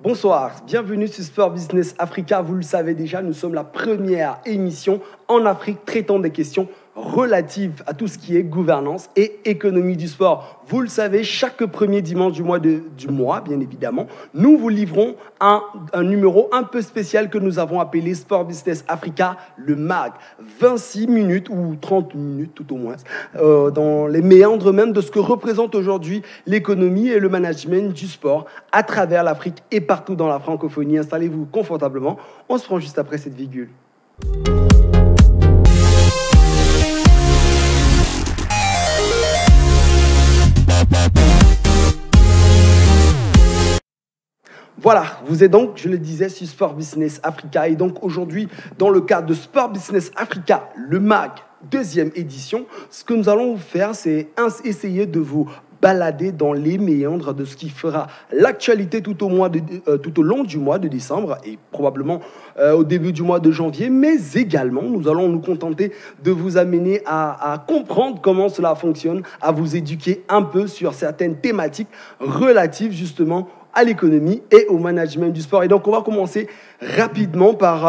Bonsoir, bienvenue sur Sport Business Africa. Vous le savez déjà, nous sommes la première émission en Afrique traitant des questions relatives à tout ce qui est gouvernance et économie du sport. Vous le savez, chaque premier dimanche du mois, bien évidemment, nous vous livrons un numéro un peu spécial que nous avons appelé Sport Business Africa, le MAG. 26 minutes ou 30 minutes tout au moins, dans les méandres même de ce que représente aujourd'hui l'économie et le management du sport à travers l'Afrique et partout dans la francophonie. Installez-vous confortablement, on se prend juste après cette virgule. Voilà, vous êtes donc, je le disais, sur Sport Business Africa. Et donc aujourd'hui, dans le cadre de Sport Business Africa, le MAG, deuxième édition, ce que nous allons vous faire, c'est essayer de vous balader dans les méandres de ce qui fera l'actualité tout au long du mois de décembre et probablement au début du mois de janvier, mais également nous allons nous contenter de vous amener à comprendre comment cela fonctionne, à vous éduquer un peu sur certaines thématiques relatives justement à l'économie et au management du sport. Et donc on va commencer rapidement par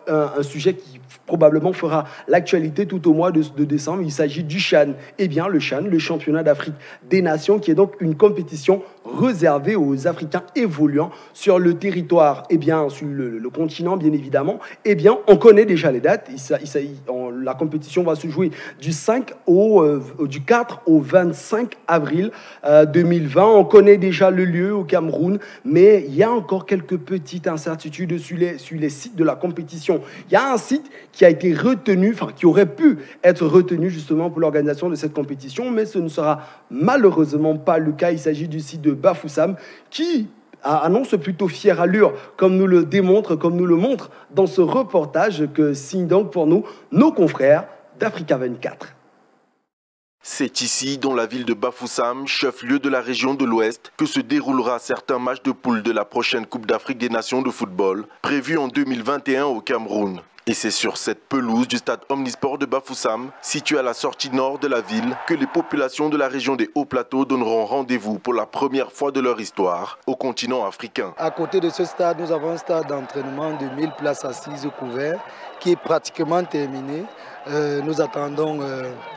un sujet qui probablement fera l'actualité tout au mois de décembre. Il s'agit du CHAN. Eh bien, le CHAN, le championnat d'Afrique des Nations, qui est donc une compétition réservée aux Africains évoluant sur le territoire, eh bien, sur le continent, bien évidemment. Eh bien, on connaît déjà les dates. La compétition va se jouer du 4 au 25 avril 2020. On connaît déjà le lieu au Cameroun, mais il y a encore quelques petites incertitudes sur les sites de la compétition. Il y a un site qui a été retenu, enfin qui aurait pu être retenu justement pour l'organisation de cette compétition, mais ce ne sera malheureusement pas le cas. Il s'agit du site de Bafoussam qui annonce plutôt fière allure, comme nous le démontre, comme nous le montre dans ce reportage que signent donc pour nous nos confrères d'Africa 24. C'est ici, dans la ville de Bafoussam, chef-lieu de la région de l'Ouest, que se déroulera certains matchs de poule de la prochaine Coupe d'Afrique des Nations de football, prévue en 2021 au Cameroun. Et c'est sur cette pelouse du stade Omnisport de Bafoussam, situé à la sortie nord de la ville, que les populations de la région des Hauts-Plateaux donneront rendez-vous pour la première fois de leur histoire au continent africain. À côté de ce stade, nous avons un stade d'entraînement de 1000 places assises couvertes qui est pratiquement terminé. Nous attendons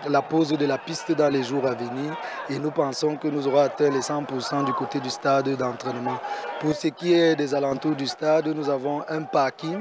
la pose de la piste dans les jours à venir et nous pensons que nous aurons atteint les 100% du côté du stade d'entraînement. Pour ce qui est des alentours du stade, nous avons un parking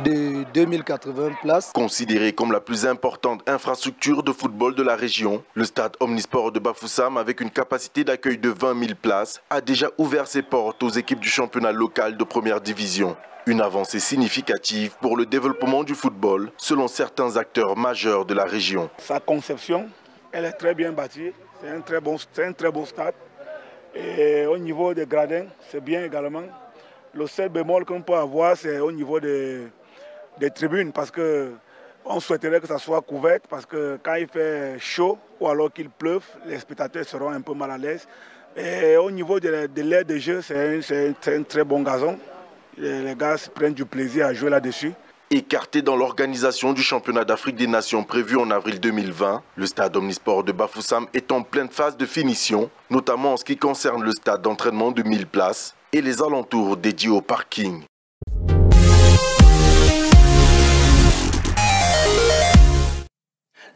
de 2080 places. Considéré comme la plus importante infrastructure de football de la région, le stade Omnisport de Bafoussam, avec une capacité d'accueil de 20 000 places, a déjà ouvert ses portes aux équipes du championnat local de première division. Une avancée significative pour le développement du football, selon certains acteurs majeurs de la région. Sa conception, elle est très bien bâtie, c'est un très beau stade. Et au niveau des gradins, c'est bien également. Le seul bémol qu'on peut avoir, c'est au niveau des tribunes, parce qu'on souhaiterait que ça soit couvert, parce que quand il fait chaud ou alors qu'il pleuve, les spectateurs seront un peu mal à l'aise. Et au niveau de l'aire de jeu, c'est un très bon gazon. Les gars prennent du plaisir à jouer là-dessus. Écarté dans l'organisation du championnat d'Afrique des Nations prévu en avril 2020, le stade Omnisport de Bafoussam est en pleine phase de finition, notamment en ce qui concerne le stade d'entraînement de 1000 places et les alentours dédiés au parking.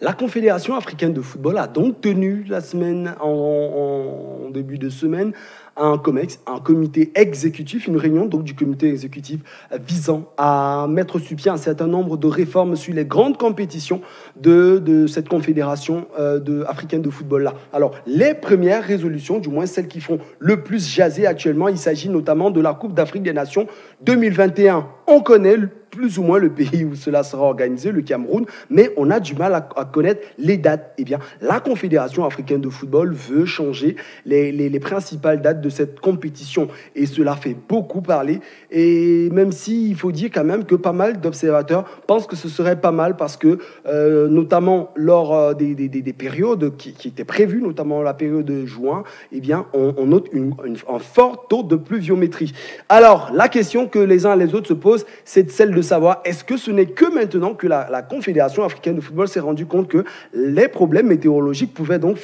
La Confédération africaine de football a donc tenu la semaine, en début de semaine, un comité exécutif, une réunion donc, du comité exécutif visant à mettre sur pied un certain nombre de réformes sur les grandes compétitions de cette confédération africaine de football-là. Alors, les premières résolutions, du moins celles qui font le plus jaser actuellement, il s'agit notamment de la Coupe d'Afrique des Nations 2021. On connaît plus ou moins le pays où cela sera organisé, le Cameroun, mais on a du mal à connaître les dates. Eh bien, la Confédération africaine de football veut changer les principales dates de cette compétition et cela fait beaucoup parler. Et même si il faut dire quand même que pas mal d'observateurs pensent que ce serait pas mal parce que, notamment lors des périodes qui étaient prévues, notamment la période de juin, eh bien, on note un fort taux de pluviométrie. Alors, la question que les uns et les autres se posent, c'est celle de savoir est-ce que ce n'est que maintenant que la Confédération africaine de football s'est rendue compte que les problèmes météorologiques pouvaient donc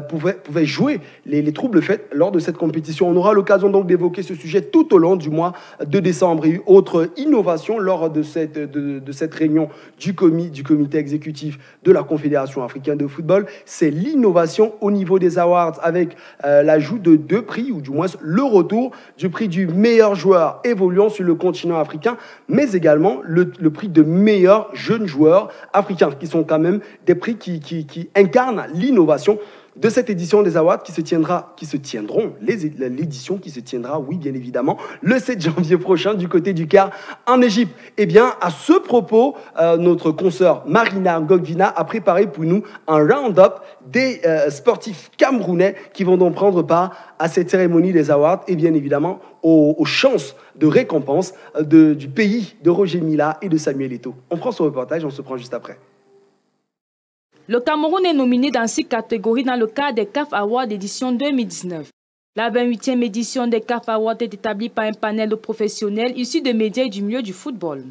pouvaient jouer les troubles faits lors de cette compétition. On aura l'occasion donc d'évoquer ce sujet tout au long du mois de décembre. Et autre innovation lors de cette réunion du comité exécutif de la Confédération africaine de football, c'est l'innovation au niveau des awards avec l'ajout de 2 prix, ou du moins le retour du prix du meilleur joueur évoluant sur le continent africain, mais également le prix de meilleur jeune joueur africain, qui sont quand même des prix qui incarnent l'innovation de cette édition des Awards l'édition qui se tiendra, oui, bien évidemment, le 7 janvier prochain du côté du Caire en Égypte. Eh bien, à ce propos, notre consoeur Marina Ngogvina a préparé pour nous un round-up des sportifs camerounais qui vont donc prendre part à cette cérémonie des Awards et bien évidemment aux chances de récompense du pays de Roger Mila et de Samuel Eto'o. On prend ce reportage, on se prend juste après. Le Cameroun est nominé dans 6 catégories dans le cadre des CAF Awards d'édition 2019. La 28e édition des CAF Awards est établie par un panel de professionnels issus des médias et du milieu du football.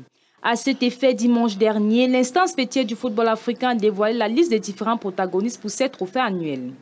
À cet effet, dimanche dernier, l'instance pétière du football africain a dévoilé la liste des différents protagonistes pour ces trophées annuels.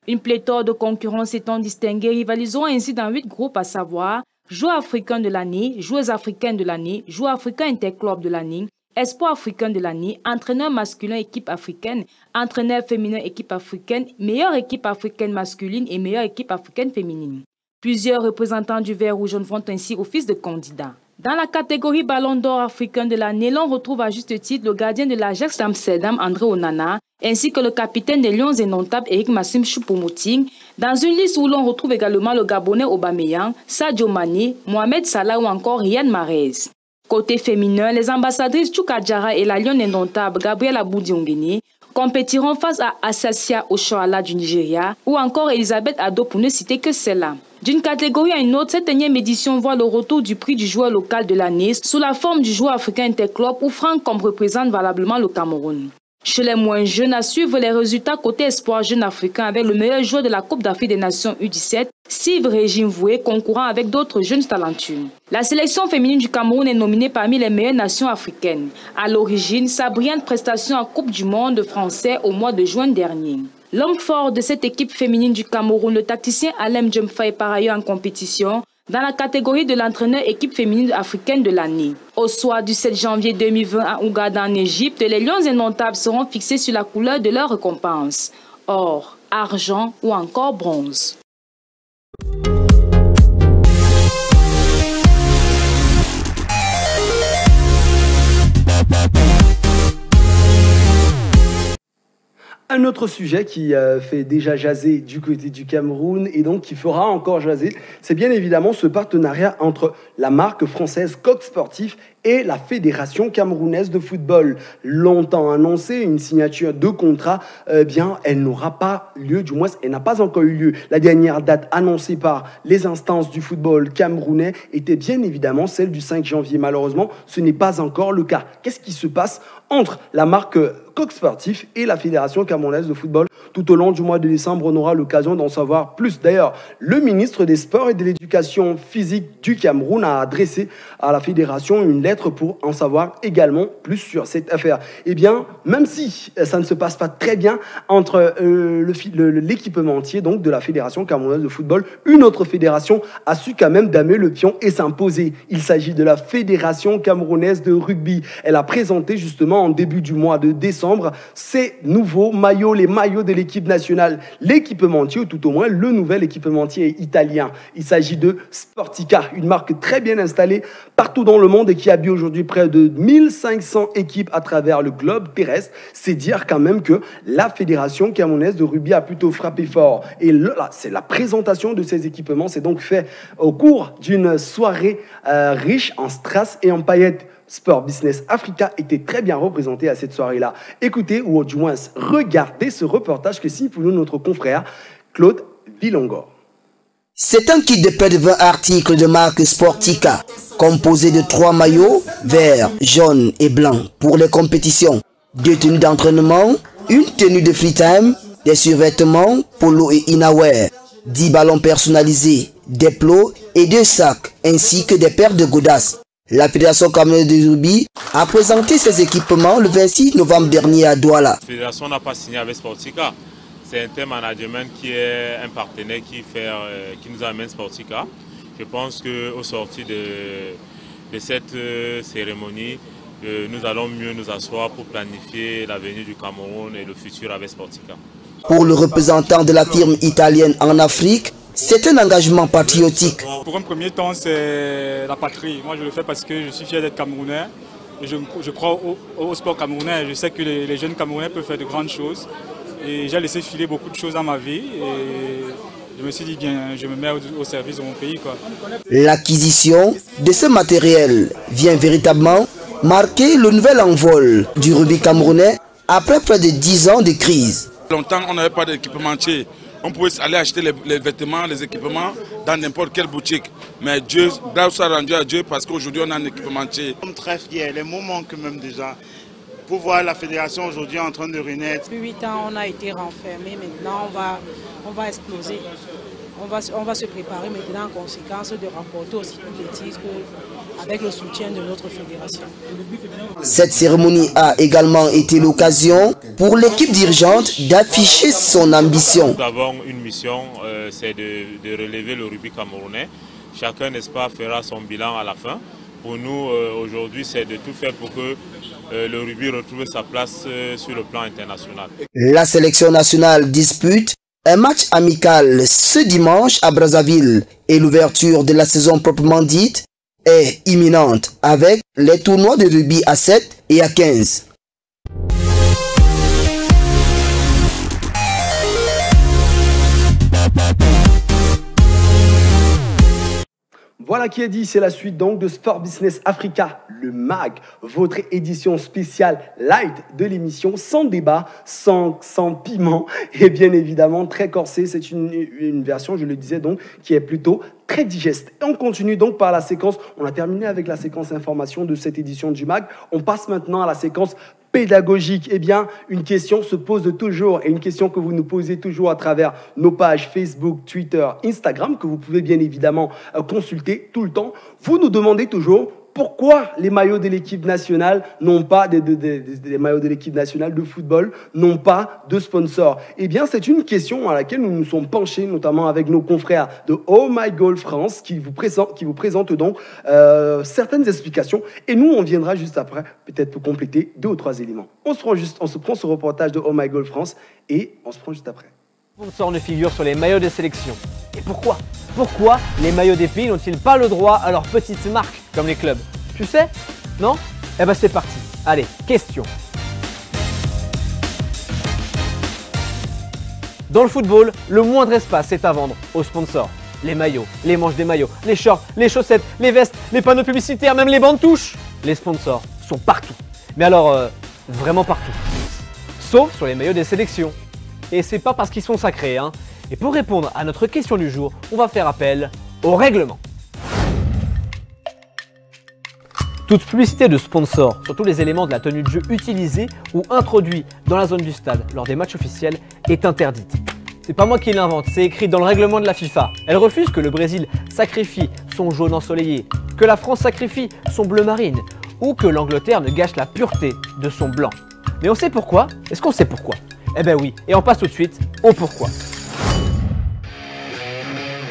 Une pléthore de concurrents s'étant distingués, rivalisant ainsi dans 8 groupes, à savoir joueurs africains de l'année, joueuses africaines de l'année, joueurs africains interclubs de l'année, espoir africain de l'année, entraîneur masculin équipe africaine, entraîneur féminin équipe africaine, meilleure équipe africaine masculine et meilleure équipe africaine féminine. Plusieurs représentants du vert rouge font ainsi office de candidats. Dans la catégorie Ballon d'or africain de l'année, l'on retrouve à juste titre le gardien de l'Ajax Amsterdam, André Onana, ainsi que le capitaine des Lions indomptables, Eric Massim Choupo-Moting, dans une liste où l'on retrouve également le Gabonais Aubameyang, Sadio Mané, Mohamed Salah ou encore Riyad Mahrez. Côté féminin, les ambassadrices Chouka Diarra et la lionne indomptable Gabriela Boudi-Onguéné compétiront face à Assasia Oshoala du Nigeria ou encore Elisabeth Ado pour ne citer que celle-là. D'une catégorie à une autre, cette énième édition voit le retour du prix du joueur local de l'année sous la forme du joueur africain interclub où Franck Combe représente valablement le Cameroun. Chez les moins jeunes, à suivre les résultats côté espoir jeune africain avec le meilleur joueur de la Coupe d'Afrique des Nations U17, Siv Régine Voué, concourant avec d'autres jeunes talentueux. La sélection féminine du Cameroun est nominée parmi les meilleures nations africaines. À l'origine, sa brillante prestation en Coupe du Monde français au mois de juin dernier. L'homme fort de cette équipe féminine du Cameroun, le tacticien Alem Djemfa, est par ailleurs en compétition dans la catégorie de l'entraîneur équipe féminine africaine de l'année. Au soir du 7 janvier 2020 à Ouganda en Égypte, les Lions indomptables seront fixés sur la couleur de leur récompense. Or, argent ou encore bronze. Un autre sujet qui fait déjà jaser du côté du Cameroun et donc qui fera encore jaser, c'est bien évidemment ce partenariat entre la marque française Coq Sportif et la Fédération camerounaise de football. Longtemps annoncée, une signature de contrat, elle n'aura pas lieu, du moins elle n'a pas encore eu lieu. La dernière date annoncée par les instances du football camerounais était bien évidemment celle du 5 janvier. Malheureusement, ce n'est pas encore le cas. Qu'est-ce qui se passe entre la marque Coq Sportif et la Fédération camerounaise de football? Tout au long du mois de décembre, on aura l'occasion d'en savoir plus. D'ailleurs, le ministre des Sports et de l'Éducation physique du Cameroun a adressé à la Fédération une lettre pour en savoir également plus sur cette affaire. Eh bien, même si ça ne se passe pas très bien entre l'équipementier donc de la Fédération camerounaise de football, une autre fédération a su quand même damer le pion et s'imposer. Il s'agit de la Fédération camerounaise de rugby. Elle a présenté justement en début du mois de décembre ses nouveaux maillots, les maillots de l'équipe nationale, l'équipementier, ou tout au moins le nouvel équipementier italien. Il s'agit de Sportica, une marque très bien installée partout dans le monde et qui habille aujourd'hui près de 1500 équipes à travers le globe terrestre. C'est dire quand même que la Fédération camerounaise de rugby a plutôt frappé fort. Et là, c'est la présentation de ces équipements. C'est donc fait au cours d'une soirée riche en strass et en paillettes. Sport Business Africa était très bien représenté à cette soirée-là. Écoutez, ou du moins regardez ce reportage que signe pour nous notre confrère Claude Villongor. C'est un kit de près de 20 articles de marque Sportica, composé de 3 maillots, vert, jaune et blanc pour les compétitions, 2 tenues d'entraînement, une tenue de free time, des survêtements, polo et innerwear, 10 ballons personnalisés, des plots et 2 sacs, ainsi que des paires de godasses. La Fédération camerounaise de rugby a présenté ses équipements le 26 novembre dernier à Douala. La Fédération n'a pas signé avec Sportica. c'est Intermanagement qui est un partenaire qui nous amène Sportica. Je pense qu'au sortir de cette cérémonie, nous allons mieux nous asseoir pour planifier l'avenir du Cameroun et le futur avec Sportica. Pour le représentant de la firme italienne en Afrique, c'est un engagement patriotique. Pour un premier temps, c'est la patrie. Moi, je le fais parce que je suis fier d'être Camerounais. Et je crois au sport camerounais. Je sais que les jeunes Camerounais peuvent faire de grandes choses. Et j'ai laissé filer beaucoup de choses dans ma vie. Et je me suis dit, bien, je me mets au service de mon pays, quoi. L'acquisition de ce matériel vient véritablement marquer le nouvel envol du rugby camerounais après près de 10 ans de crise. Longtemps, on n'avait pas d'équipementier. On pouvait aller acheter les vêtements, les équipements dans n'importe quelle boutique. Mais Dieu, grâce soit rendu à Dieu parce qu'aujourd'hui on a un équipementier. Nous sommes très fiers, les mots manquent même déjà. Pour voir la fédération aujourd'hui en train de renaître. Depuis 8 ans, on a été renfermés. Maintenant, on va exploser. On va se préparer maintenant en conséquence de remporter aussi tous les titres avec le soutien de notre fédération. Cette cérémonie a également été l'occasion pour l'équipe dirigeante d'afficher son ambition. Nous avons une mission, c'est de relever le rugby camerounais. Chacun, n'est-ce pas, fera son bilan à la fin. Pour nous, aujourd'hui, c'est de tout faire pour que le rugby retrouve sa place sur le plan international. La sélection nationale dispute un match amical ce dimanche à Brazzaville et l'ouverture de la saison proprement dite est imminente avec les tournois de rugby à 7 et à 15. Voilà qui est dit, c'est la suite donc de Sport Business Africa, le MAG, votre édition spéciale light de l'émission, sans débat, sans piment et bien évidemment très corsée. C'est une version, je le disais donc, qui est plutôt très digeste. Et on continue donc par la séquence, on a terminé avec la séquence information de cette édition du MAG. On passe maintenant à la séquence pédagogique. Eh bien, une question se pose toujours et une question que vous nous posez toujours à travers nos pages Facebook, Twitter, Instagram, que vous pouvez bien évidemment consulter tout le temps. Vous nous demandez toujours pourquoi les maillots de l'équipe nationale n'ont pas des maillots de l'équipe nationale de football n'ont pas de sponsor. Eh bien, c'est une question à laquelle nous nous sommes penchés, notamment avec nos confrères de Oh My Goal France, qui vous présentent donc certaines explications. Et nous, on viendra juste après, peut-être pour compléter 2 ou 3 éléments. On se prend ce reportage de Oh My Goal France et on se prend juste après. Les sponsors ne figurent sur les maillots des sélections. Et pourquoi ? Pourquoi les maillots des pays n'ont-ils pas le droit à leurs petites marques comme les clubs? Tu sais? Non? Eh ben c'est parti. Allez, question. Dans le football, le moindre espace est à vendre aux sponsors. Les maillots, les manches des maillots, les shorts, les chaussettes, les vestes, les panneaux publicitaires, même les bandes touches. Les sponsors sont partout. Mais alors, vraiment partout. Sauf sur les maillots des sélections. Et c'est pas parce qu'ils sont sacrés, hein. Et pour répondre à notre question du jour, on va faire appel au règlement. Toute publicité de sponsor sur tous les éléments de la tenue de jeu utilisés ou introduits dans la zone du stade lors des matchs officiels est interdite. C'est pas moi qui l'invente, c'est écrit dans le règlement de la FIFA. Elle refuse que le Brésil sacrifie son jaune ensoleillé, que la France sacrifie son bleu marine ou que l'Angleterre ne gâche la pureté de son blanc. Mais on sait pourquoi? Est-ce qu'on sait pourquoi? Eh ben oui, et on passe tout de suite au pourquoi.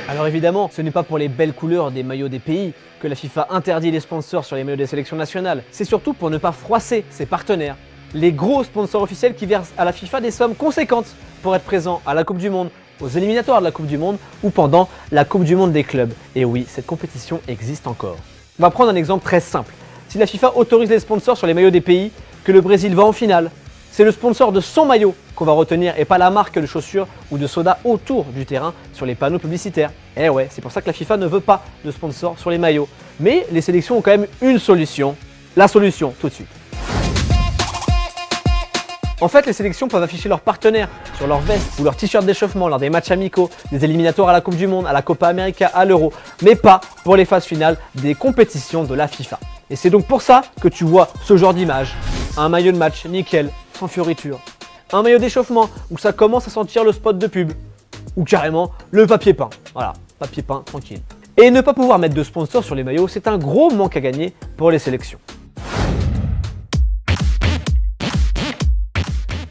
Alors évidemment, ce n'est pas pour les belles couleurs des maillots des pays que la FIFA interdit les sponsors sur les maillots des sélections nationales. C'est surtout pour ne pas froisser ses partenaires. Les gros sponsors officiels qui versent à la FIFA des sommes conséquentes pour être présents à la Coupe du Monde, aux éliminatoires de la Coupe du Monde ou pendant la Coupe du Monde des clubs. Et oui, cette compétition existe encore. On va prendre un exemple très simple. Si la FIFA autorise les sponsors sur les maillots des pays, que le Brésil va en finale, c'est le sponsor de son maillot qu'on va retenir et pas la marque de chaussures ou de soda autour du terrain sur les panneaux publicitaires. Eh ouais, c'est pour ça que la FIFA ne veut pas de sponsor sur les maillots. Mais les sélections ont quand même une solution. La solution, tout de suite. En fait, les sélections peuvent afficher leurs partenaires sur leurs vestes ou leurs t-shirts d'échauffement lors des matchs amicaux, des éliminatoires à la Coupe du Monde, à la Copa América, à l'Euro, mais pas pour les phases finales des compétitions de la FIFA. Et c'est donc pour ça que tu vois ce genre d'image. Un maillot de match nickel, sans fioriture. Un maillot d'échauffement où ça commence à sentir le spot de pub. Ou carrément le papier peint. Voilà, papier peint tranquille. Et ne pas pouvoir mettre de sponsor sur les maillots, c'est un gros manque à gagner pour les sélections.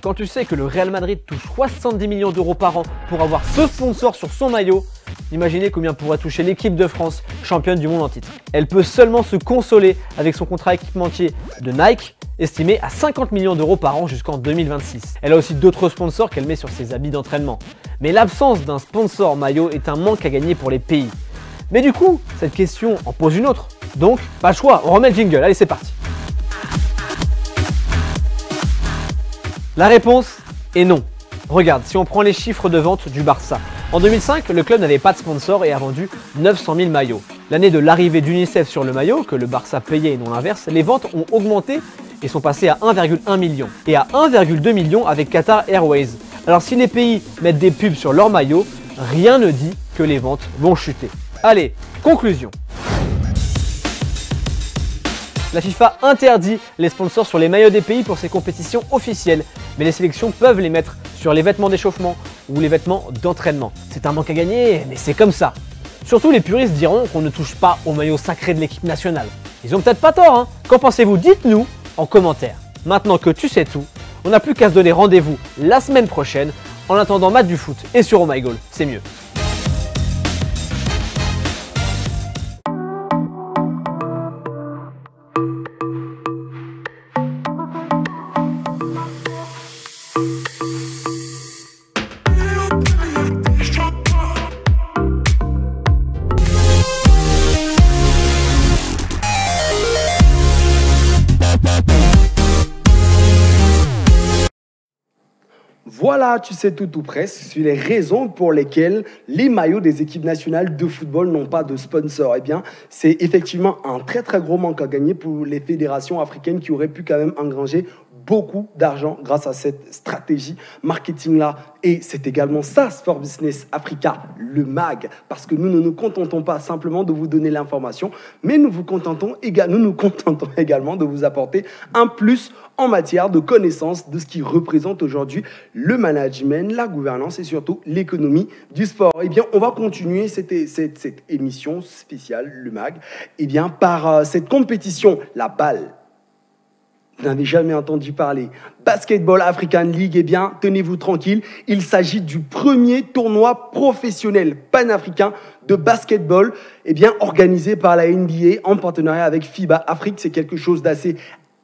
Quand tu sais que le Real Madrid touche 70 millions d'euros par an pour avoir ce sponsor sur son maillot, imaginez combien pourrait toucher l'équipe de France, championne du monde en titre. Elle peut seulement se consoler avec son contrat équipementier de Nike, estimé à 50 millions d'euros par an jusqu'en 2026. Elle a aussi d'autres sponsors qu'elle met sur ses habits d'entraînement. Mais l'absence d'un sponsor maillot est un manque à gagner pour les pays. Mais du coup, cette question en pose une autre. Donc, pas le choix, on remet le jingle, allez c'est parti. La réponse est non. Regarde, si on prend les chiffres de vente du Barça. En 2005, le club n'avait pas de sponsor et a vendu 900 000 maillots. L'année de l'arrivée d'UNICEF sur le maillot, que le Barça payait et non l'inverse, les ventes ont augmenté et sont passées à 1,1 million. Et à 1,2 million avec Qatar Airways. Alors si les pays mettent des pubs sur leur maillot, rien ne dit que les ventes vont chuter. Allez, conclusion. La FIFA interdit les sponsors sur les maillots des pays pour ses compétitions officielles, mais les sélections peuvent les mettre sur les vêtements d'échauffement ou les vêtements d'entraînement. C'est un manque à gagner, mais c'est comme ça. Surtout les puristes diront qu'on ne touche pas au maillot sacré de l'équipe nationale. Ils ont peut-être pas tort, hein. Qu'en pensez-vous? Dites-nous en commentaire. Maintenant que tu sais tout, on n'a plus qu'à se donner rendez-vous la semaine prochaine. En attendant, Matt du foot et sur Oh My Goal, c'est mieux. Voilà, tu sais tout ou presque, sur les raisons pour lesquelles les maillots des équipes nationales de football n'ont pas de sponsor. Eh bien, c'est effectivement un très très gros manque à gagner pour les fédérations africaines qui auraient pu quand même engranger beaucoup d'argent grâce à cette stratégie marketing-là. Et c'est également ça, Sport Business Africa, le MAG. Parce que nous ne nous contentons pas simplement de vous donner l'information, mais nous nous contentons également de vous apporter un plus en matière de connaissance de ce qui représente aujourd'hui le management, la gouvernance et surtout l'économie du sport. Eh bien, on va continuer cette émission spéciale, le MAG, eh bien, par cette compétition, la balle. Vous n'avez jamais entendu parler. Basketball African League, eh bien, tenez-vous tranquille. Il s'agit du premier tournoi professionnel panafricain de basketball, eh bien, organisé par la NBA en partenariat avec FIBA Afrique. C'est quelque chose d'assez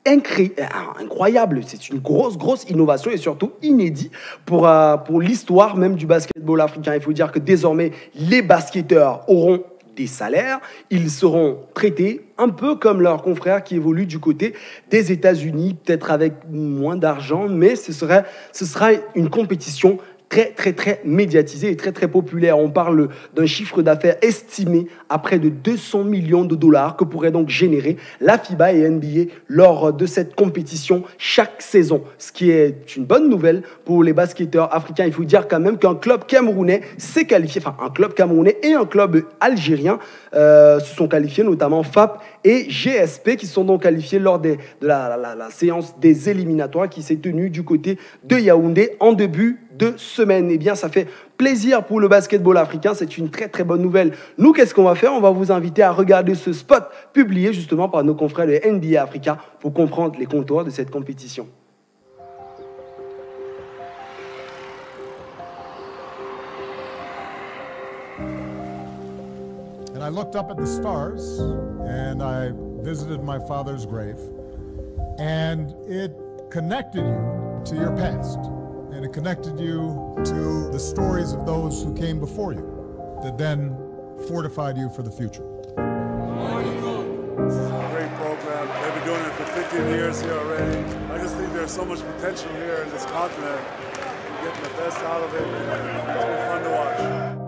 incroyable. C'est une grosse innovation et surtout inédit pour l'histoire même du basketball africain. Il faut dire que désormais, les basketteurs auront des salaires, ils seront traités un peu comme leurs confrères qui évoluent du côté des États-Unis, peut-être avec moins d'argent, mais ce sera une compétition très médiatisée et très populaire. On parle d'un chiffre d'affaires estimé à près de 200 millions de dollars que pourrait donc générer la FIBA et NBA lors de cette compétition chaque saison. Ce qui est une bonne nouvelle pour les basketteurs africains. Il faut dire quand même qu'un club camerounais s'est qualifié, enfin un club camerounais et un club algérien se sont qualifiés, notamment FAP et GSP, qui se sont donc qualifiés lors de la séance des éliminatoires qui s'est tenue du côté de Yaoundé en début de semaine. Eh bien, ça fait plaisir pour le basketball africain. C'est une très bonne nouvelle. Nous, qu'est-ce qu'on va faire? On va vous inviter à regarder ce spot publié justement par nos confrères de NBA Africa pour comprendre les contours de cette compétition. And I looked up at the stars and I visited my father's grave, and it connected you to your past. And it connected you to the stories of those who came before you that then fortified you for the future. This is a great program. They've been doing it for 15 years here already. I just think there's so much potential here in this continent. We're getting the best out of it, and it's been fun to watch.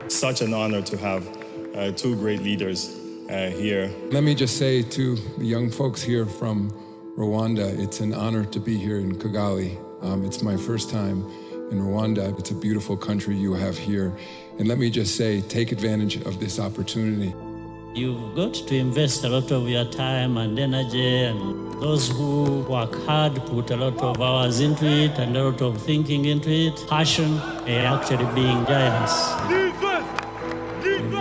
Such an honor to have two great leaders here. Let me just say to the young folks here from Rwanda, it's an honor to be here in Kigali. It's my first time in Rwanda. It's a beautiful country you have here. And let me just say, take advantage of this opportunity. You've got to invest a lot of your time and energy, and those who work hard put a lot of hours into it and a lot of thinking into it. Passion actually being giants.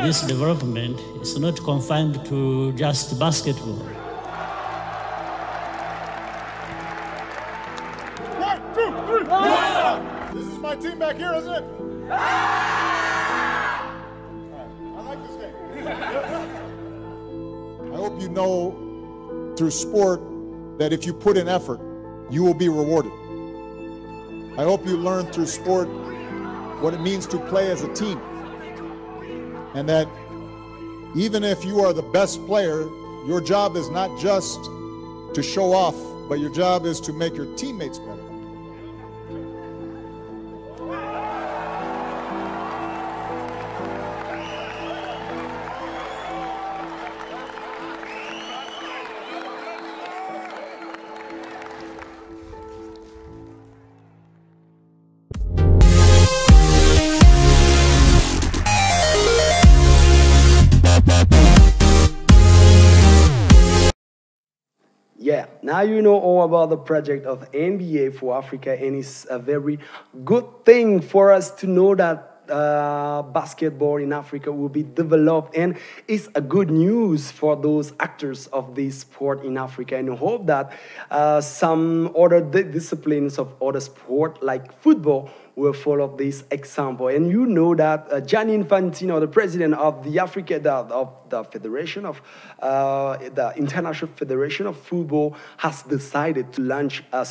This development is not confined to just basketball. 1, 2, 3, 4. This is my team back here, isn't it? I like this game. I hope you know through sport that if you put in effort, you will be rewarded. I hope you learn through sport what it means to play as a team. And that even if you are the best player, your job is not just to show off, but your job is to make your teammates better. Yeah, now you know all about the project of NBA for Africa, and it's a very good thing for us to know that basketball in Africa will be developed, and it's a good news for those actors of this sport in Africa, and I hope that some other disciplines of other sport like football will follow this example. And you know that Gianni Infantino, the president of the Federation of the International Federation of Football, has decided to launch a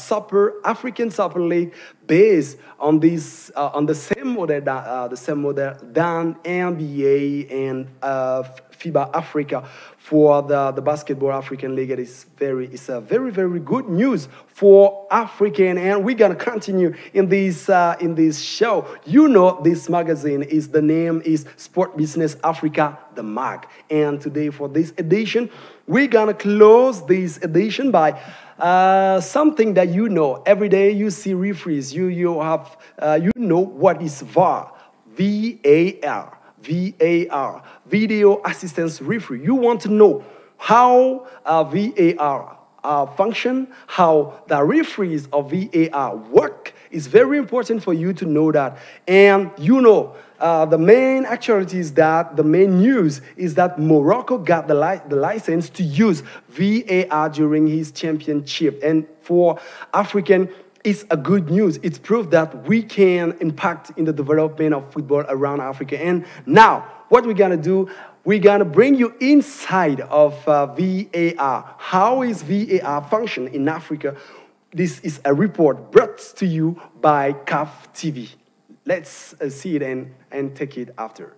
African Soccer League based on this on the same model than NBA and FIBA Africa for the Basketball African League. It's a very, very good news for African, and we're gonna continue in this show. You know, this magazine the name is Sport Business Africa, the mag. And today for this edition, we're gonna close this edition by something that you know. Every day you see referees, you know what is VAR, VAR. VAR, Video Assistance Referee. You want to know how VAR function, how the referees of VAR work. It's very important for you to know that. And you know, the main news is that Morocco got the license to use VAR during his championship. And for African, it's a good news. It's proof that we can impact in the development of football around Africa. And now, what we're gonna do, we're gonna bring you inside of VAR. How is VAR function in Africa? This is a report brought to you by CAF TV. Let's see it and take it after.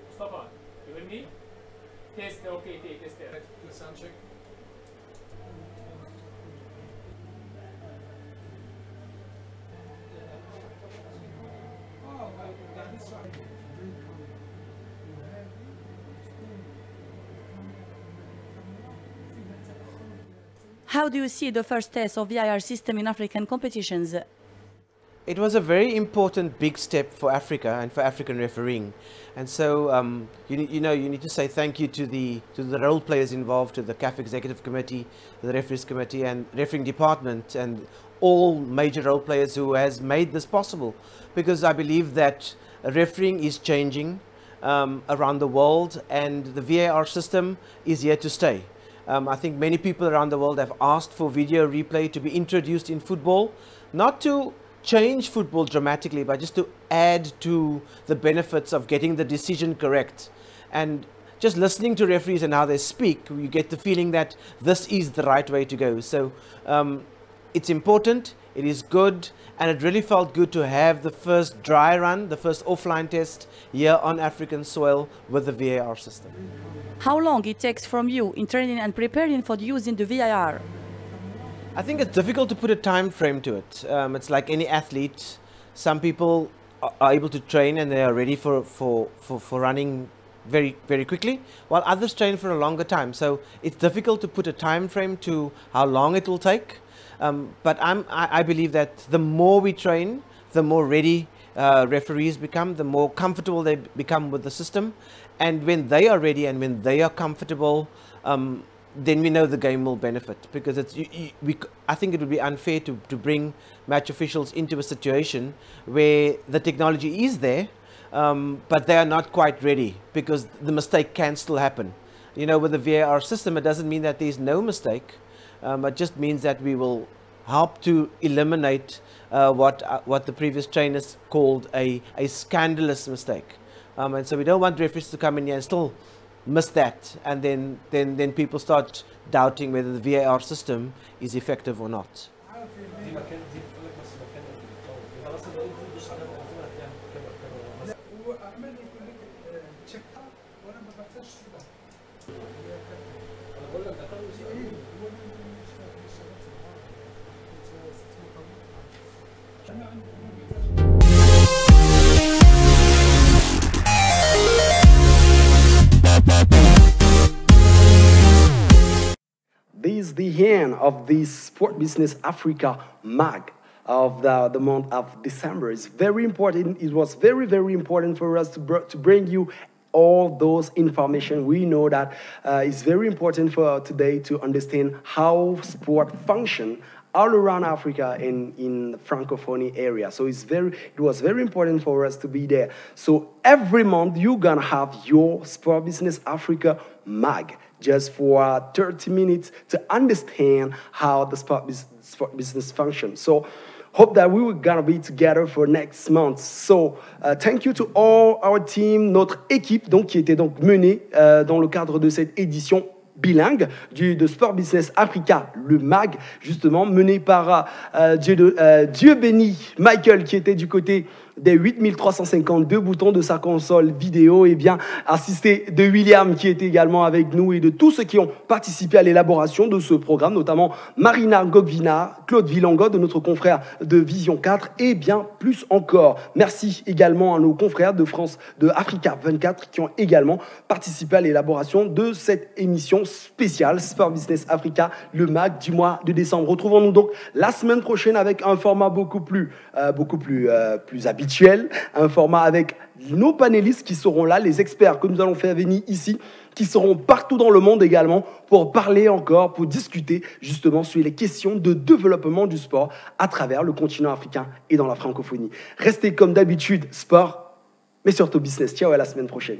Mustafa, you with me? Test, okay, test. Sound check. How do you see the first test of VAR system in African competitions? It was a very important big step for Africa and for African refereeing, and so you need to say thank you to the role players involved, to the CAF Executive Committee, the Referees Committee, and Refereeing Department, and all major role players who has made this possible. Because I believe that refereeing is changing around the world, and the VAR system is here to stay. I think many people around the world have asked for video replay to be introduced in football, not to change football dramatically, but just to add to the benefits of getting the decision correct. And just listening to referees and how they speak, you get the feeling that this is the right way to go. So it's important, it is good, and it really felt good to have the first dry run, the first offline test here on African soil with the VAR system. How long it takes from you in training and preparing for the use in the VAR? I think it's difficult to put a time frame to it. It's like any athlete. Some people are able to train and they are ready for running very, very quickly, while others train for a longer time. So it's difficult to put a time frame to how long it will take. But I believe that the more we train, the more ready referees become, the more comfortable they become with the system. And when they are ready and when they are comfortable, then we know the game will benefit, because I think it would be unfair to bring match officials into a situation where the technology is there, but they are not quite ready, because the mistake can still happen. You know, with the VAR system, it doesn't mean that there's no mistake. It just means that we will help to eliminate what the previous trainers called a scandalous mistake. And so we don't want referees to come in here and still miss that, and then people start doubting whether the VAR system is effective or not. This is the end of this Sport Business Africa mag of the month of December. It's very important. It was very, very important for us to bring you all those information. We know that it's very important for today to understand how sport function all around Africa in the Francophonie area. So it was very important for us to be there. So every month you're gonna have your Sport Business Africa mag, just for 30 minutes to understand how the sport business functions. So hope that we were gonna be together for next month. So thank you to all our team, notre équipe donc, qui était donc menée dans le cadre de cette édition bilingue de Sport Business Africa, le MAG, justement, mené par Dieu béni Michael, qui était du côté des 8352 boutons de sa console vidéo, et bien assisté de William, qui était également avec nous, et de tous ceux qui ont participé à l'élaboration de ce programme, notamment Marina Gogvina, Claude Villangot, de notre confrère de Vision 4, et bien plus encore. Merci également à nos confrères de France, de Africa 24, qui ont également participé à l'élaboration de cette émission spéciale Sport Business Africa, le MAG du mois de décembre. Retrouvons-nous donc la semaine prochaine avec un format beaucoup plus habituel, un format avec nos panélistes qui seront là, les experts que nous allons faire venir ici, qui seront partout dans le monde également pour parler encore, pour discuter justement sur les questions de développement du sport à travers le continent africain et dans la francophonie. Restez comme d'habitude sport, mais surtout business. Ciao, à la semaine prochaine.